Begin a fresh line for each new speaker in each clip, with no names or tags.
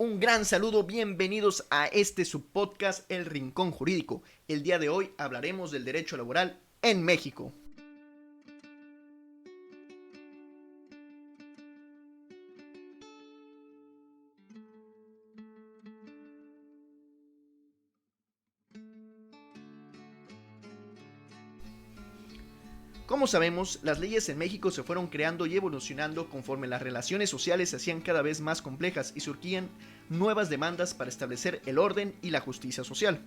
Un gran saludo, bienvenidos a este subpodcast El Rincón Jurídico. El día de hoy hablaremos del derecho laboral en México. Como sabemos, las leyes en México se fueron creando y evolucionando conforme las relaciones sociales se hacían cada vez más complejas y surgían nuevas demandas para establecer el orden y la justicia social.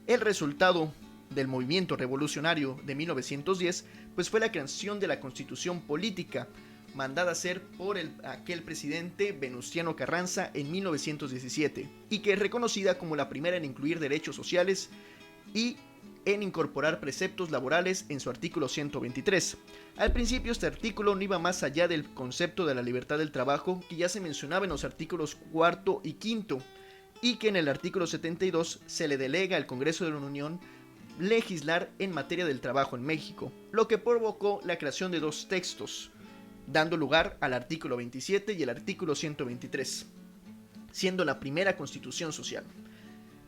El resultado del movimiento revolucionario de 1910 pues fue la creación de la Constitución Política, mandada a hacer por aquel presidente Venustiano Carranza en 1917, y que es reconocida como la primera en incluir derechos sociales y en incorporar preceptos laborales en su artículo 123. Al principio este artículo no iba más allá del concepto de la libertad del trabajo que ya se mencionaba en los artículos cuarto y quinto, y que en el artículo 72 se le delega al Congreso de la Unión legislar en materia del trabajo en México, lo que provocó la creación de dos textos, dando lugar al artículo 27 y el artículo 123, siendo la primera constitución social.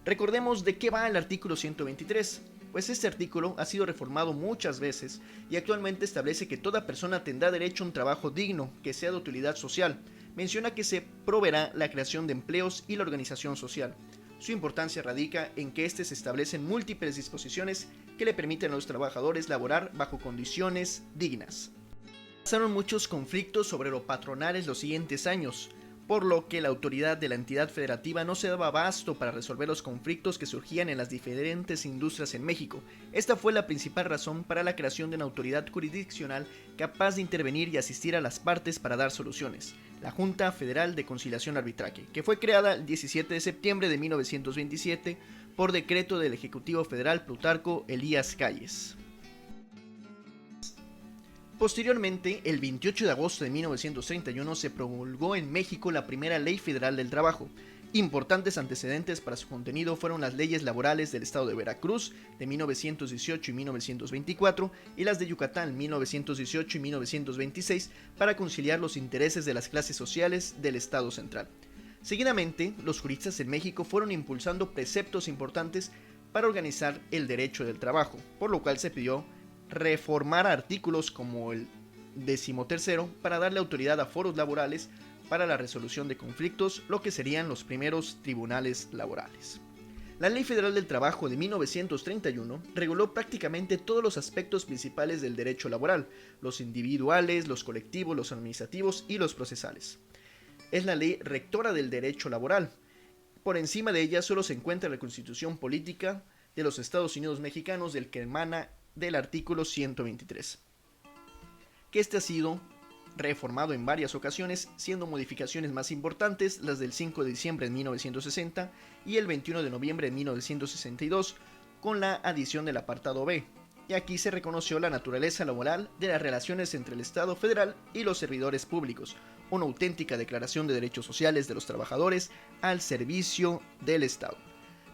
Recordemos de qué va el artículo 123. Pues este artículo ha sido reformado muchas veces y actualmente establece que toda persona tendrá derecho a un trabajo digno, que sea de utilidad social. Menciona que se proveerá la creación de empleos y la organización social. Su importancia radica en que se establecen múltiples disposiciones que le permiten a los trabajadores laborar bajo condiciones dignas. Pasaron muchos conflictos sobre lo patronales los siguientes años, por lo que la autoridad de la entidad federativa no se daba abasto para resolver los conflictos que surgían en las diferentes industrias en México. Esta fue la principal razón para la creación de una autoridad jurisdiccional capaz de intervenir y asistir a las partes para dar soluciones, la Junta Federal de Conciliación y Arbitraje, que fue creada el 17 de septiembre de 1927 por decreto del Ejecutivo Federal Plutarco Elías Calles. Posteriormente, el 28 de agosto de 1931 se promulgó en México la primera Ley Federal del Trabajo. Importantes antecedentes para su contenido fueron las leyes laborales del estado de Veracruz de 1918 y 1924 y las de Yucatán 1918 y 1926 para conciliar los intereses de las clases sociales del estado central. Seguidamente, los juristas en México fueron impulsando preceptos importantes para organizar el derecho del trabajo, por lo cual se pidió reformar artículos como el 13º para darle autoridad a foros laborales para la resolución de conflictos, lo que serían los primeros tribunales laborales. La Ley Federal del Trabajo de 1931 reguló prácticamente todos los aspectos principales del derecho laboral, los individuales, los colectivos, los administrativos y los procesales. Es la ley rectora del derecho laboral. Por encima de ella solo se encuentra la Constitución Política de los Estados Unidos Mexicanos, del que emana del artículo 123, que ha sido reformado en varias ocasiones, siendo modificaciones más importantes las del 5 de diciembre de 1960 y el 21 de noviembre de 1962, con la adición del apartado B, y aquí se reconoció la naturaleza laboral de las relaciones entre el Estado federal y los servidores públicos, una auténtica declaración de derechos sociales de los trabajadores al servicio del Estado.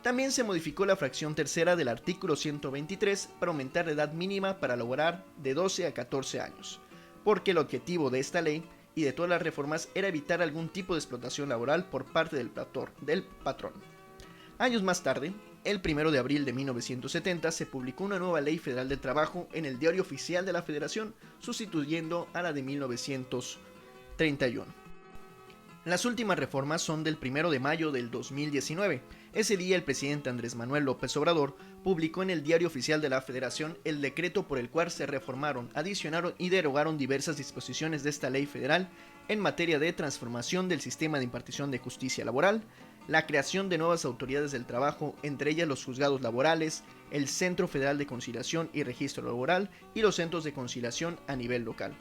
También se modificó la fracción tercera del artículo 123 para aumentar la edad mínima para laborar de 12 a 14 años, porque el objetivo de esta ley y de todas las reformas era evitar algún tipo de explotación laboral por parte del patrón. Años más tarde, el 1 de abril de 1970, se publicó una nueva Ley Federal del Trabajo en el Diario Oficial de la Federación, sustituyendo a la de 1931. Las últimas reformas son del 1 de mayo del 2019. Ese día el presidente Andrés Manuel López Obrador publicó en el Diario Oficial de la Federación el decreto por el cual se reformaron, adicionaron y derogaron diversas disposiciones de esta ley federal en materia de transformación del sistema de impartición de justicia laboral, la creación de nuevas autoridades del trabajo, entre ellas los juzgados laborales, el Centro Federal de Conciliación y Registro Laboral y los centros de conciliación a nivel local.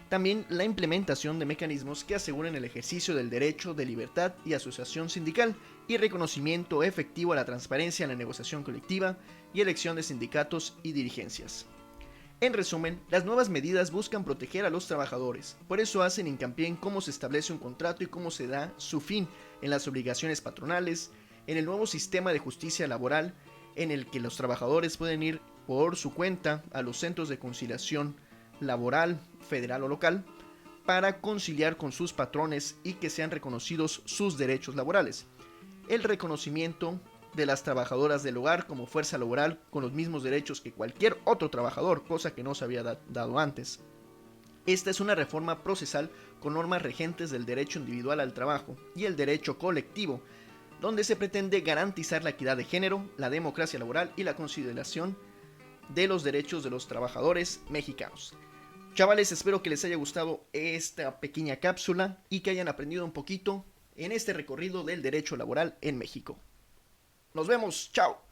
También la implementación de mecanismos que aseguren el ejercicio del derecho de libertad y asociación sindical y reconocimiento efectivo a la transparencia en la negociación colectiva y elección de sindicatos y dirigencias. En resumen, las nuevas medidas buscan proteger a los trabajadores, por eso hacen hincapié en cómo se establece un contrato y cómo se da su fin en las obligaciones patronales, en el nuevo sistema de justicia laboral en el que los trabajadores pueden ir por su cuenta a los centros de conciliación laboral, federal o local, para conciliar con sus patrones y que sean reconocidos sus derechos laborales. El reconocimiento de las trabajadoras del hogar como fuerza laboral con los mismos derechos que cualquier otro trabajador, cosa que no se había dado antes. Esta es una reforma procesal con normas regentes del derecho individual al trabajo y el derecho colectivo, donde se pretende garantizar la equidad de género, la democracia laboral y la consideración de los derechos de los trabajadores mexicanos. Chavales, espero que les haya gustado esta pequeña cápsula y que hayan aprendido un poquito en este recorrido del derecho laboral en México. Nos vemos, chao.